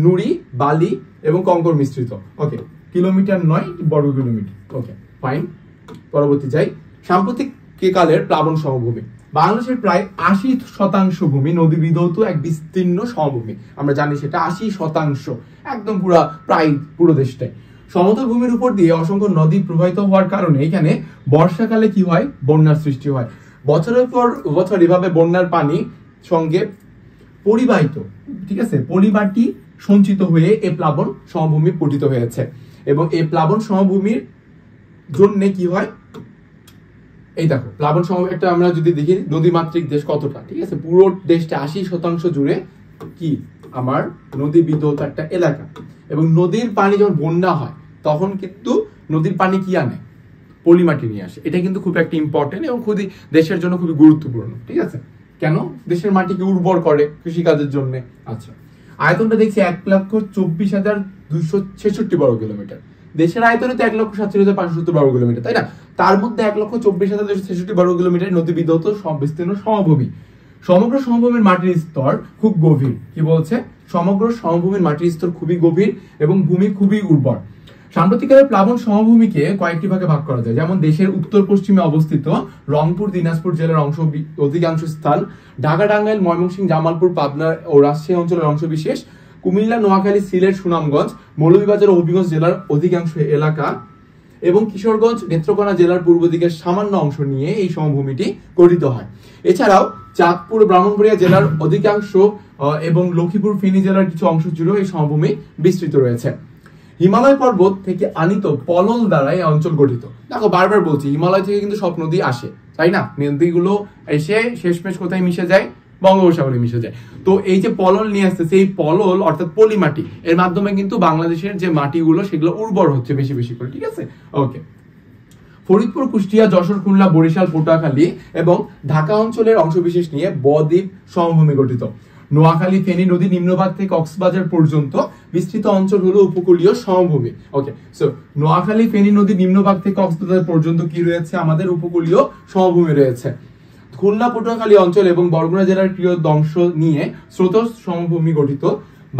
নুড়ি, বালি এবং কঙ্কর মিশ্রিত। ওকে, কিলোমিটার নয়, বর্গ কিলোমিটার। ওকে, ফাইন। পরবর্তী যাই, সাম্প্রতিক কালের প্লাবন সমভূমি। বাংলাদেশের প্রায় 80% ভূমি নদী বিধৌত এক বিস্তীর্ণ সমভূমি। আমরা জানি সেটা 80%, একদম প্রায় পুরো দেশটাই। সমতল ভূমির উপর দিয়ে অসংখ্য নদী প্রবাহিত হওয়ার কারণে এখানে বর্ষাকালে কি হয়? বন্যার সৃষ্টি হয়। বছরের পর বছর এভাবে বন্যার পানি সঙ্গে পরিবাহিত, ঠিক আছে, পরিবারটি সঞ্চিত হয়ে এই প্লাবন সমভূমি গঠিত হয়েছে। এবং এই প্লাবন সমভূমির জন্য কি হয়? এই দেখো, প্লাবন সমভূমি একটা আমরা যদি দেখি নদীমাতৃক দেশ কতটা, ঠিক আছে, পুরো দেশটা 80% জুড়ে কি আমার নদী বিধৌত একটা এলাকা। এবং নদীর পানি যখন বন্যা হয় তখন কিন্তু নদীর পানি কি আনে? পলিমাটি নিয়ে আসে। এটা কিন্তু খুব একটা ইম্পর্টেন্ট এবং খুবই দেশের জন্য খুবই গুরুত্বপূর্ণ। ঠিক আছে, কেন? দেশের মাটিকে উর্বর করে কৃষিকাজের জন্য। আচ্ছা, আয়তনটা দেখছি 1,24,266 বর্গ কিলোমিটার। দেশের আয়তনে তো 1,47,570 বর্গ কিলোমিটার, তাই না? তার মধ্যে 1,24,266 বর্গ কিলোমিটার নদী বিধৌত বিস্তীর্ণ সমভূমি। সমগ্র সমভূমির মাটির স্তর খুব গভীর। কি বলছে? সমগ্র সমভূমির মাটির স্তর খুবই গভীর এবং ভূমি খুবই উর্বর। সাম্প্রতিককালের প্লাবন সমভূমিকে কয়েকটি ভাগে ভাগ করা যায়, যেমন দেশের উত্তর পশ্চিমে অবস্থিত রংপুর, দিনাজপুর জেলার অধিকাংশ স্থান, ঢাকা, টাঙ্গাইল, ময়মনসিংহ, জামালপুর, পাবনা ও রাজশাহী অঞ্চলের অংশবিশেষ, কুমিল্লা, নোয়াখালী, সিলেট, সুনামগঞ্জ, মৌলভীবাজার ও হবিগঞ্জ জেলার অধিকাংশ এলাকা এবং কিশোরগঞ্জ নেত্রকোনা জেলার পূর্ব দিকের সামান্য অংশ নিয়ে এই সমভূমিটি গঠিত হয়। এছাড়াও চাঁদপুর ব্রাহ্মণবাড়িয়া জেলার অধিকাংশ এবং লক্ষ্মীপুর ফেনী জেলার কিছু অংশ জুড়েও এই সমভূমি বিস্তৃত রয়েছে। হিমালয় পর্বত থেকে আনিত পলল দ্বারা এই অঞ্চল গঠিত। দেখো বারবার বলছি, হিমালয় থেকে কিন্তু সব নদী আসে, তাই না? নদীগুলো এসে শেষমেশ কোথায় মিশে যায়? বঙ্গোপসাগরে মিশে যায়। তো এই যে পলল নিয়ে আসছে, সেই পলল অর্থাৎ পলি মাটি, এর মাধ্যমে কিন্তু বাংলাদেশের যে মাটিগুলো সেগুলো উর্বর হচ্ছে বেশি বেশি করে। ঠিক আছে, ওকে। ফরিদপুর, কুষ্টিয়া, যশোর, খুলনা, বরিশাল, পটুয়াখালী এবং ঢাকা অঞ্চলের অংশবিশেষ নিয়ে বদ্বীপ সমভূমি গঠিত। নোয়াখালী, ফেনী নদী নিম্নভাগ থেকে কক্সবাজার পর্যন্ত বিস্তৃত অঞ্চল হলো উপকূলীয় সমভূমি। ওকে, সো নোয়াখালী, ফেনী নদী নিম্নভাগ থেকে কক্সবাজার পর্যন্ত কি রয়েছে? আমাদের উপকূলীয় সমভূমি রয়েছে। খুলনা, পটুয়াখালী অঞ্চল এবং বরগুনা জেলার কিয়দংশ নিয়ে স্রোতস সমভূমি গঠিত।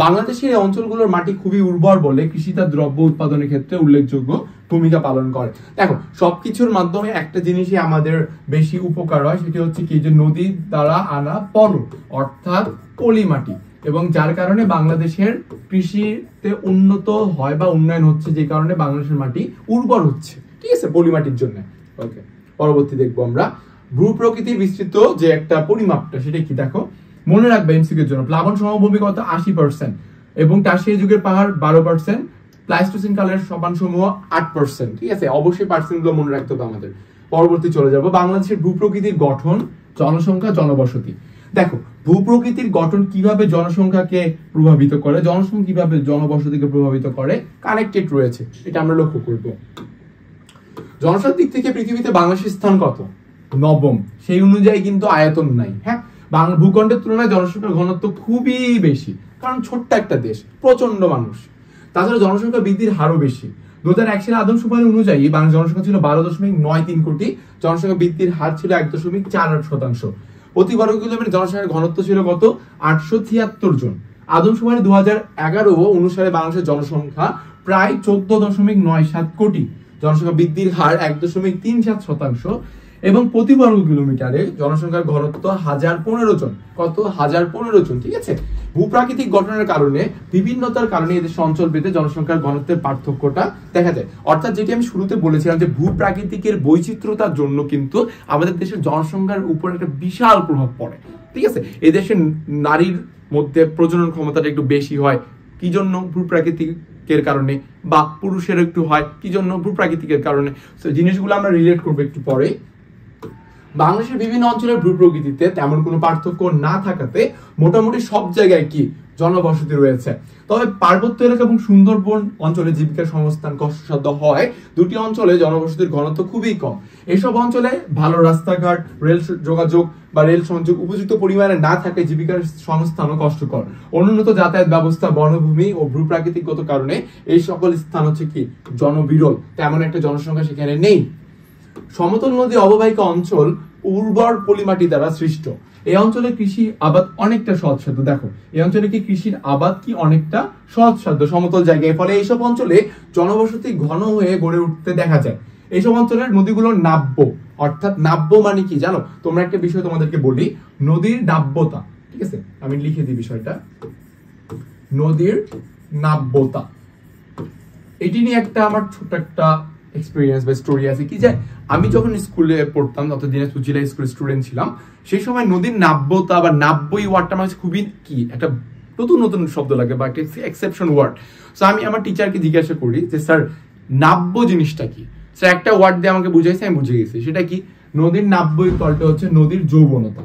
বাংলাদেশের এই অঞ্চলগুলোর মাটি খুবই উর্বর বলে কৃষিজাত দ্রব্য উৎপাদনের ক্ষেত্রে উল্লেখযোগ্য ভূমিকা পালন করে। দেখো সবকিছুর মাধ্যমে একটা জিনিসই আমাদের বেশি উপকার হয়, সেটি হচ্ছে কি, যে নদী দ্বারা আনা পলল অর্থাৎ পলি মাটি, এবং যার কারণে বাংলাদেশের কৃষিতে উন্নত হয় বা উন্নয়ন হচ্ছে, যে কারণে বাংলাদেশের মাটি উর্বর হচ্ছে। ঠিক আছে, পলি মাটির জন্য। ওকে, পরবর্তী দেখবো আমরা ভূপ্রকৃতির বিস্তৃত যে একটা পরিমাপটা, সেটা কি দেখো, মনে রাখবে এমসিকিউর জন্য। প্লাবন সমভূমি কত? 80% এবং টারশিয়ারি যুগের পাহাড় 12%, প্লাইস্টোসিন কালের সোপানসমূহ 8%। ঠিক আছে, অবশ্যই পার্সেন্ট গুলো মনে রাখতে হবে আমাদের। পরবর্তী চলে যাব বাংলাদেশের ভূপ্রকৃতির গঠন, জনসংখ্যা, জনবসতি। দেখো ভূপ্রকৃতির গঠন কিভাবে জনসংখ্যাকে প্রভাবিত করে, জনসংখ্যা কিভাবে জনবসতিকে প্রভাবিত করে, কানেক্টেড রয়েছে, এটা আমরা লক্ষ্য করব। জনসংখ্যার দিক থেকে পৃথিবীতে বাংলাদেশের স্থান কত? 9ম। সেই অনুযায়ী কিন্তু আয়তন নাই। হ্যাঁ, ভূখণ্ডের তুলনায় জনসংখ্যার ঘনত্ব খুবই বেশি, কারণ ছোট্ট একটা দেশ, প্রচন্ড মানুষ। তাছাড়া জনসংখ্যা বৃদ্ধির হারও বেশি। 2001 সালে আদমশুমারি অনুযায়ী বাংলাদেশ জনসংখ্যা ছিল 12.93 কোটি, জনসংখ্যা বৃদ্ধির হার ছিল 1.48%। প্রতি বর্গ কিলোমিটার জনসংখ্যার ঘনত্ব ছিল কত? 876 জন। আদমশুমারি 2011 অনুসারে বাংলাদেশের জনসংখ্যা প্রায় 14.97 কোটি, জনসংখ্যা বৃদ্ধির হার 1.37%, এবং প্রতি বর্গ কিলোমিটারে জনসংখ্যার ঘনত্ব 1015 জন। কত? 1015 জন। ঠিক আছে, ভূপ্রাকৃতিক গঠনের কারণে বিভিন্নতার কারণে এদেশের অঞ্চল ভেদে জনসংখ্যার ঘনত্বের পার্থক্যটা দেখা যায়। অর্থাৎ যেটি আমি শুরুতে বলেছিলাম যে ভূপ্রাকৃতিকের বৈচিত্র্যতার জন্য কিন্তু আমাদের দেশের জনসংখ্যার উপর একটা বিশাল প্রভাব পড়ে। ঠিক আছে, এদেশের নারীর মধ্যে প্রজনন ক্ষমতাটা একটু বেশি হয় কি জন্য? ভূপ্রাকৃতিকের কারণে। বা পুরুষের একটু হয় কি জন্য? ভূপ্রাকৃতিকের কারণে। তো জিনিসগুলো আমরা রিলেট করবো একটু পরে। বাংলাদেশের বিভিন্ন অঞ্চলের ভূপ্রকৃতিতে তেমন কোনো পার্থক্য না থাকাতে মোটামুটি সব জায়গায় কি জনবসতি রয়েছে। তবে পার্বত্য এলাকা এবং সুন্দরবন অঞ্চলে জীবিকার সংস্থান কষ্টসাধ্য হয়। দুটি অঞ্চলে জনবসতির ঘনত্ব খুবই কম। এসব অঞ্চলে ভালো রাস্তাঘাট, রেল যোগাযোগ বা রেল সংযোগ উপযুক্ত পরিমাণে না থাকে জীবিকার সংস্থানও কষ্টকর। অনুন্নত যাতায়াত ব্যবস্থা, বনভূমি ও ভূপ্রাকৃতিকগত কারণে এই সকল স্থান হচ্ছে কি জনবিরল, তেমন একটা জনসংখ্যা সেখানে নেই। সমতল নদী অববাহিকা অঞ্চল উর্বর পলিমাটি দ্বারা সৃষ্ট। এই অঞ্চলে কৃষি আবাদ অনেকটা সহজসাধ্য। দেখো এই অঞ্চলে কি কৃষির আবাদ কি অনেকটা সহজসাধ্য সমতল জায়গায়, ফলে এইসব অঞ্চলে জনবসতি ঘন হয়ে গড়ে উঠতে দেখা যায়। এইসব অঞ্চলের নদীগুলো নাব্য, অর্থাৎ নাব্য মানে কি জানো? তোমরা একটা বিষয় তোমাদেরকে বলি, নদীর নাব্যতা। ঠিক আছে, আমি লিখে দিই বিষয়টা, নদীর নাব্যতা। এটি নিয়ে একটা আমার ছোট একটা এক্সপেরিয়েন্স বা স্টোরি আছে কি, যে আমি যখন স্কুলে পড়তাম, অর্থাৎ দিনাজপুর জেলা স্কুলের স্টুডেন্ট ছিলাম, সেই সময় নদীর নাব্যতা বা নাব্যই ওয়ার্ডটা আমার খুবই কি একটা নতুন নতুন শব্দ লাগে বা একটা এক্সেপশন ওয়ার্ড। সো আমি আমার টিচারকে জিজ্ঞাসা করি যে স্যার নাব্য জিনিসটা কি? স্যার একটা ওয়ার্ড দিয়ে আমাকে বুঝাইছে, আমি বুঝে গেছি। সেটা কি? নদীর নাব্যই তলটা হচ্ছে নদীর যৌবনতা।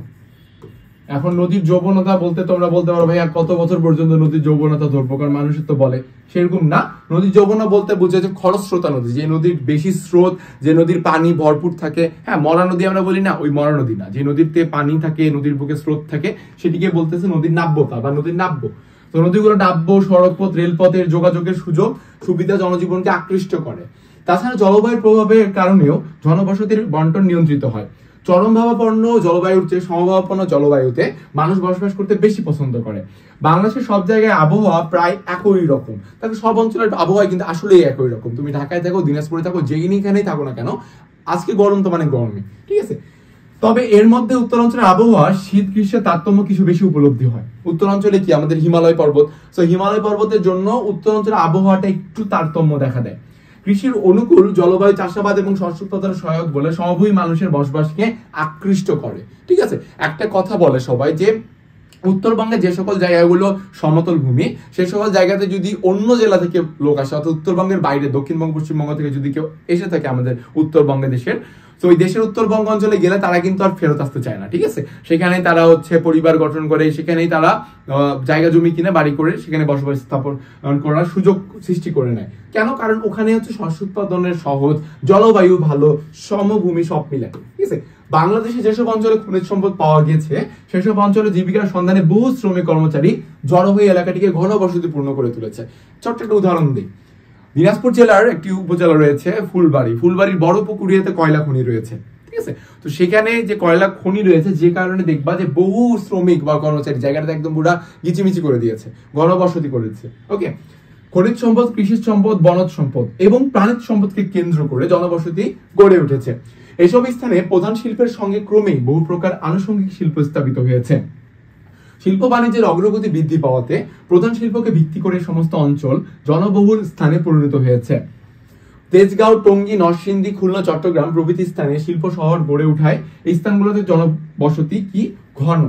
এখন নদীর যৌবনতা বলতে তোমরা বলতে পারো ভাইয়া কত বছর পর্যন্ত নদীর যৌবনতা ধরবো, কারণ মানুষের তো বলে, সেরকম না। নদীর যৌবনা বলতে বোঝায় যে খরস্রোতা নদী, যে নদীর বেশি স্রোত, যে নদীর পানি ভরপুর থাকে। হ্যাঁ, মরা নদী আমরা বলি না, ওই মরা নদী না, যে নদীতে পানি থাকে, নদীর বুকে স্রোত থাকে, সেটিকে বলতেছে নদীর নাব্যতা বা নদীর নাব্য। তো নদীগুলো নাব্য, সড়কপথ, রেলপথের যোগাযোগের সুযোগ সুবিধা জনজীবনকে আকৃষ্ট করে। তাছাড়া জলবায়ুর প্রভাবের কারণেও জনবসতির বন্টন নিয়ন্ত্রিত হয়। চরমভাবাপন্ন জলবায়ুর চেয়ে সমভাবাপন্ন জলবায়ুতে মানুষ বসবাস করতে বেশি পছন্দ করে। বাংলাদেশের সব জায়গায় আবহাওয়া প্রায় একই রকম। তাহলে সব অঞ্চলের আবহাওয়া কিন্তু আসলেই একই রকম। তুমি ঢাকায় থাকো, দিনাজপুরে থাকো, যেখানেই থাকো না কেন, আজকে গরম তো মানে গরমে। ঠিক আছে, তবে এর মধ্যে উত্তরাঞ্চলের আবহাওয়া শীত গ্রীষ্মের তারতম্য কিছু বেশি উপলব্ধি হয়। উত্তরাঞ্চলে কি আমাদের হিমালয় পর্বত, তো হিমালয় পর্বতের জন্য উত্তরাঞ্চলের আবহাওয়াটা একটু তারতম্য দেখা দেয়। কৃষির অনুকূল জলবায়ু চাষাবাদ এবং শস্য উৎপাদন সহায়ক বলে সমভূমি মানুষের বসবাসকে আকৃষ্ট করে। ঠিক আছে, একটা কথা বলে সবাই যে উত্তরবঙ্গে যে সকল জায়গাগুলো সমতল ভূমি, সেই সকল জায়গাতে যদি অন্য জেলা থেকে লোক আসে, অর্থাৎ উত্তরবঙ্গের বাইরে দক্ষিণবঙ্গ পশ্চিমবঙ্গ থেকে যদি কেউ এসে থাকে আমাদের উত্তরবঙ্গে দেশের, তো ওই দেশের উত্তরবঙ্গ অঞ্চলে গেলে তারা কিন্তু আর ফেরত আসতে চায় না। ঠিক আছে, সেখানেই তারা পরিবার গঠন করে, সেখানেই তারা জায়গা জমি কিনে বাড়ি করে সেখানে বসবাস স্থাপন করার সুযোগ সৃষ্টি করে নেয়। কেন? কারণ ওখানে শস্য উৎপাদনের সহজ, জলবায়ু ভালো, সমভূমি সব মিলে। ঠিক আছে, বাংলাদেশে যেসব অঞ্চলে খনিজ সম্পদ পাওয়া গেছে সেসব অঞ্চলে জীবিকার সন্ধানে বহু শ্রমিক কর্মচারী জড়ো হয়ে এলাকাটিকে ঘনবসতিপূর্ণ করে তুলেছে। ছোট্ট একটা উদাহরণ দিই, দিনাজপুর জেলার একটি উপজেলা রয়েছে ফুলবাড়ির বড় পুকুরিয়াতে কয়লা খনি রয়েছে। ঠিক আছে, তো সেখানে যে কয়লা খনি রয়েছে, যে কারণে দেখবা যে বহু শ্রমিক বা কর্মচারী জায়গাটা একদম পুরা গিচিমিচি করে দিয়েছে, ঘনবসতি করেছে। ওকে, খনিজ সম্পদ, কৃষি সম্পদ, বনজ সম্পদ এবং প্রাণিজ সম্পদকে কেন্দ্র করে জনবসতি গড়ে উঠেছে। এসব স্থানে প্রধান শিল্পের সঙ্গে ক্রমেই বহু প্রকার আনুষঙ্গিক শিল্প স্থাপিত হয়েছে। শিল্প বাণিজ্যের অগ্রগতি বৃদ্ধি পাওয়াতে প্রধান শিল্পকে ভিত্তি করে সমস্ত অঞ্চল জনবহুল স্থানে পরিণত হয়েছে। তেজগাঁও, টঙ্গী, নরসিংদী, খুলনা, চট্টগ্রাম প্রভৃতি স্থানে শিল্প শহর গড়ে উঠায় এই স্থানগুলোতে জনবসতি কি ঘন।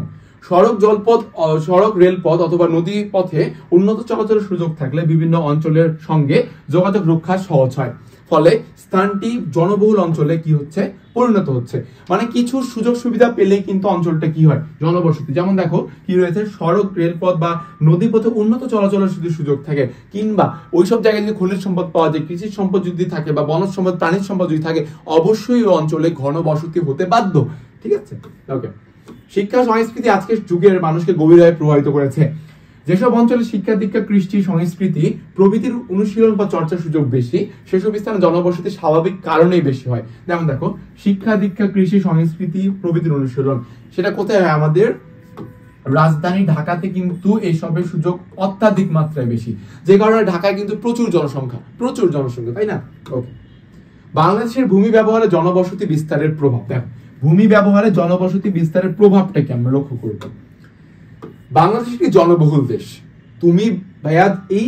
সড়ক, রেলপথ অথবা নদী পথে উন্নত চলাচলের সুযোগ থাকলে বিভিন্ন অঞ্চলের সঙ্গে যোগাযোগ রক্ষা সহজ হয়, ফলে স্থানটি জনবহুল অঞ্চলে কি হচ্ছে, পরিণত হচ্ছে। মানে কিছু সুযোগ সুবিধা পেলেই কিন্তু অঞ্চলটা কি হয়, জনবসতি। যেমন দেখো কি রয়েছে, সড়ক, রেলপথ বা নদী পথে উন্নত চলাচলের সুযোগ থাকে, কিংবা ওইসব জায়গায় যদি খনিজ সম্পদ পাওয়া যায়, কৃষি সম্পদ যদি থাকে বা বনজ সম্পদ, প্রাণীজ সম্পদ যদি থাকে, অবশ্যই ওই অঞ্চলে ঘনবসতি হতে বাধ্য। ঠিক আছে, ওকে। শিক্ষা সংস্কৃতি আজকের যুগের মানুষকে গভীরভাবে প্রভাবিত করেছে। যেসব অঞ্চলে শিক্ষা দীক্ষা, কৃষ্টি, সংস্কৃতি প্রভৃতির অনুশীলন বা চর্চার সুযোগ বেশি, সেসব স্থানে জনবসতি স্বাভাবিক কারণেই বেশি হয়। যেমন দেখো, শিক্ষা দীক্ষা, কৃষি, সংস্কৃতি প্রভৃতির অনুশীলন, সেটা কোথায় হয়? আমাদের রাজধানী ঢাকাতে কিন্তু এইসবের সুযোগ অত্যাধিক মাত্রায় বেশি, যে কারণে ঢাকায় কিন্তু প্রচুর জনসংখ্যা, তাই না? ওকে, বাংলাদেশের ভূমি ব্যবহারে জনবসতি বিস্তারের প্রভাব। দেখো, ভূমি ব্যবহারে জনবসতি বিস্তারের প্রভাবটাকে আমরা লক্ষ্য করব। বাংলাদেশ একটি জনবহুল দেশ। তুমি ভাইয়া এই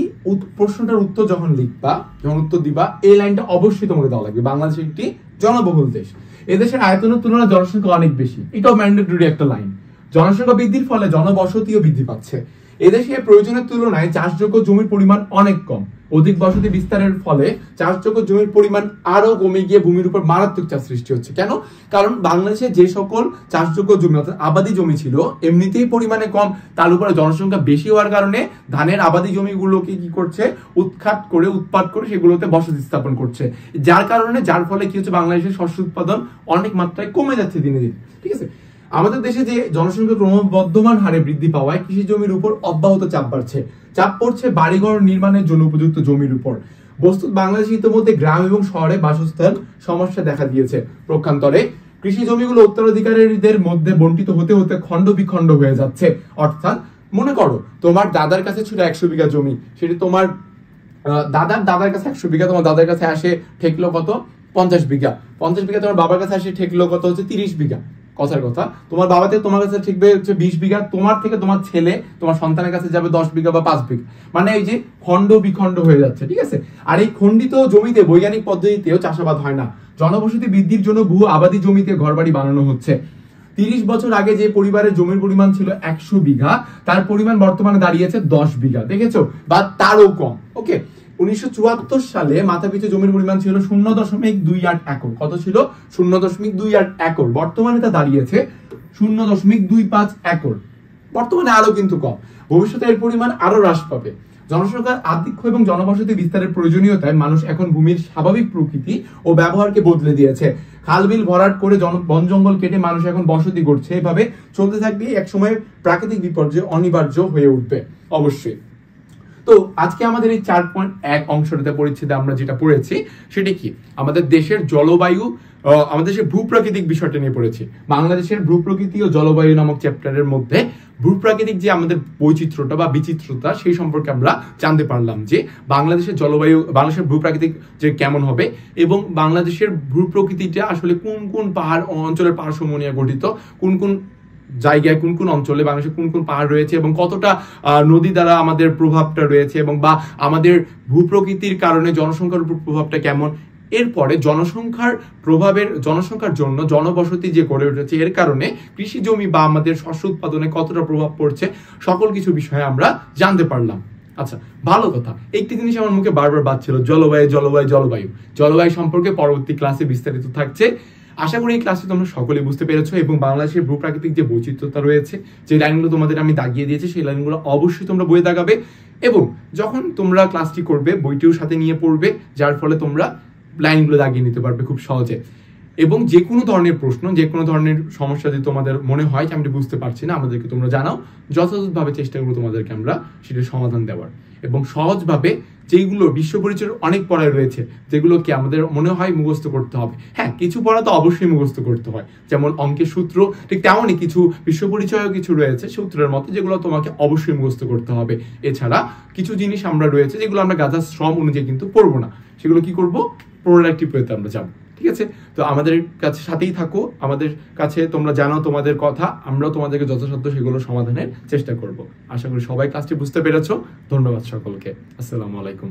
প্রশ্নটার উত্তর যখন লিখবা, যখন উত্তর দিবা, এই লাইনটা অবশ্যই তোমাকে দেওয়া লাগবে। বাংলাদেশ একটি জনবহুল দেশ। এদেশের আয়তনের তুলনায় জনসংখ্যা অনেক বেশি, এটাও ম্যান্ডেটরি একটা লাইন। জনসংখ্যা বৃদ্ধির ফলে জনবসতিও বৃদ্ধি পাচ্ছে। এদেশে প্রয়োজনের তুলনায় চাষযোগ্য জমির পরিমাণ অনেক কম। অধিক বসতি বিস্তারের ফলে চাষযোগ্য জমির পরিমাণ আরো কমে গিয়ে ভূমির উপর মারাত্মক চাপ সৃষ্টি হচ্ছে। কেন? কারণ বাংলাদেশে যে সকল চাষযোগ্য জমি অর্থাৎ আবাদি জমি ছিল এমনিতেই পরিমাণে কম, তার উপরে জনসংখ্যা বেশি হওয়ার কারণে ধানের আবাদি জমিগুলোকে কি করছে, উৎখাত করে সেগুলোতে বসতি স্থাপন করছে, যার ফলে কি হচ্ছে, বাংলাদেশের শস্য উৎপাদন অনেক মাত্রায় কমে যাচ্ছে দিনে দিন। ঠিক আছে, আমাদের দেশে যে জনসংখ্যা ক্রমবর্ধমান হারে বৃদ্ধি পাওয়ায় কৃষি জমির উপর অব্যাহত চাপ পড়ছে বাড়িঘর নির্মাণের জন্য উপযুক্ত জমির উপর। বস্তুত বাংলাদেশে ইতিমধ্যে গ্রাম এবং শহরে বাসস্থান সমস্যা দেখা দিয়েছে। প্রক্ষান্তরে কৃষি জমিগুলো উত্তরাধিকারীদের মধ্যে বন্টিত হতে হতে খণ্ড বিখণ্ড হয়ে যাচ্ছে। অর্থাৎ মনে করো, তোমার দাদার কাছে ছিল 100 বিঘা জমি, সেটি তোমার দাদার কাছে 100 বিঘা, তোমার দাদার কাছে আসে ঠেকলো কত, 50 বিঘা। 50 বিঘা তোমার বাবার কাছে আসে ঠেকলো কত, হচ্ছে 30 বিঘা। কথার কথা, তোমার বাবা থেকে তোমার কাছে ঠিকবে হচ্ছে 20 বিঘা, তোমার থেকে তোমার ছেলে, তোমার সন্তানের কাছে যাবে 10 বিঘা বা 5 বিঘা। মানে এই যে খণ্ড বিখণ্ড হয়ে যাচ্ছে। ঠিক আছে, আর এই খণ্ডিত জমিতে বৈজ্ঞানিক পদ্ধতিতেও চাষাবাদ হয় না। জনবসতি বৃদ্ধির জন্য বহু আবাদি জমিতে ঘরবাড়ি বানানো হচ্ছে। 30 বছর আগে যে পরিবারের জমির পরিমাণ ছিল 100 বিঘা, তার পরিমাণ বর্তমানে দাঁড়িয়েছে 10 বিঘা, দেখেছো, বা তারও কম। ওকে, 1974 সালে মাথাপিছু জমির পরিমাণ ছিল 0.28 একর। কত ছিল? 0.28 একর। বর্তমানে তা দাঁড়িয়েছে 0.25 একর। বর্তমানে আরো কিন্তু কম, ভবিষ্যতে এর পরিমাণ আরো হ্রাস পাবে। জনসংখ্যার আধিক্য এবং জনবসতি বিস্তারের প্রয়োজনীয়তায় মানুষ এখন ভূমির স্বাভাবিক প্রকৃতি ও ব্যবহারকে বদলে দিয়েছে। খালবিল ভরাট করে বন জঙ্গল কেটে মানুষ এখন বসতি করছে। এভাবে চলতে থাকলে একসময় প্রাকৃতিক বিপর্যয় অনিবার্য হয়ে উঠবে অবশ্যই। তো আজকে আমাদের এই 4.1 অংশটাতে পরিচ্ছেদে আমরা যেটা পড়েছি সেটা কি, আমাদের দেশের জলবায়ু, আমাদের দেশের ভূপ্রাকৃতিক বিষয়টা নিয়ে পড়েছি। বাংলাদেশের ভূপ্রকৃতি ও জলবায়ু নামক চ্যাপ্টারের মধ্যে ভূপ্রাকৃতিক যে আমাদের বৈচিত্র্যটা বা বিচিত্রতা, সেই সম্পর্কে আমরা জানতে পারলাম যে বাংলাদেশের জলবায়ু, বাংলাদেশের ভূপ্রাকৃতিক যে কেমন হবে এবং বাংলাদেশের ভূপ্রকৃতিটা আসলে কোন কোন পাহাড় অঞ্চলের পাহাড়সমূহ নিয়ে গঠিত, কোন কোন জায়গায় কোন কোন অঞ্চলে বাংলাদেশে কোন কোন পাহাড় রয়েছে এবং কতটা নদী দ্বারা আমাদের প্রভাবটা রয়েছে এবং বা আমাদের ভূপ্রকৃতির কারণে জনসংখ্যার উপর প্রভাবটা কেমন। এরপরে জনসংখ্যার জন্য জনবসতি যে গড়ে উঠেছে এর কারণে কৃষি জমি বা আমাদের শস্য উৎপাদনে কতটা প্রভাব পড়ছে, সকল কিছু বিষয়ে আমরা জানতে পারলাম। আচ্ছা, ভালো কথা। একটি জিনিস আমার মুখে বারবার বাজছিল, জলবায়ু সম্পর্কে পরবর্তী ক্লাসে বিস্তারিত থাকছে। আশা করি এই ক্লাসে তোমরা সকলে বুঝতে পেরেছো এবং বাংলাদেশের ভূপ্রাকৃতিক যে বৈচিত্র্যতা রয়েছে, যে লাইনগুলো তোমাদের আমি দাগিয়ে দিয়েছি সেই লাইনগুলো অবশ্যই তোমরা বইয়ে দাগাবে এবং যখন তোমরা ক্লাসটি করবে বইটিও সাথে নিয়ে পড়বে, যার ফলে তোমরা লাইনগুলো দাগিয়ে নিতে পারবে খুব সহজে। এবং যে কোনো ধরনের প্রশ্ন, যে কোনো ধরনের সমস্যা যদি তোমাদের মনে হয় যে আমি বুঝতে পারছি না, আমাদেরকে তোমরা জানাও, যথাযথভাবে চেষ্টা করবো তোমাদেরকে আমরা সেটার সমাধান দেওয়ার। এবং সহজভাবে যেগুলো বিশ্ব পরিচয়ের অনেক পড়ায় রয়েছে যেগুলোকে আমাদের মনে হয় মুখস্থ করতে হবে, হ্যাঁ কিছু পড়া তো অবশ্যই মুখস্থ করতে হয়, যেমন অঙ্কের সূত্র, ঠিক তেমনই কিছু বিশ্ব পরিচয়ও কিছু রয়েছে সূত্রের মতো যেগুলো তোমাকে অবশ্যই মুখস্থ করতে হবে। এছাড়া কিছু জিনিস আমরা রয়েছে যেগুলো আমরা গাধার শ্রম অনুযায়ী কিন্তু পড়বো না, সেগুলো কি করবো, প্রোডাক্টিভ ওয়েতে আমরা যাবো। ঠিক আছে, তো আমাদের কাছে সাথেই থাকো, আমাদের কাছে তোমরা জানাও তোমাদের কথা, আমরাও তোমাদেরকে যথাসাধ্য সেগুলো সমাধানের চেষ্টা করব। আশা করি সবাই ক্লাসটি বুঝতে পেরেছো। ধন্যবাদ সকলকে। আসসালামু আলাইকুম।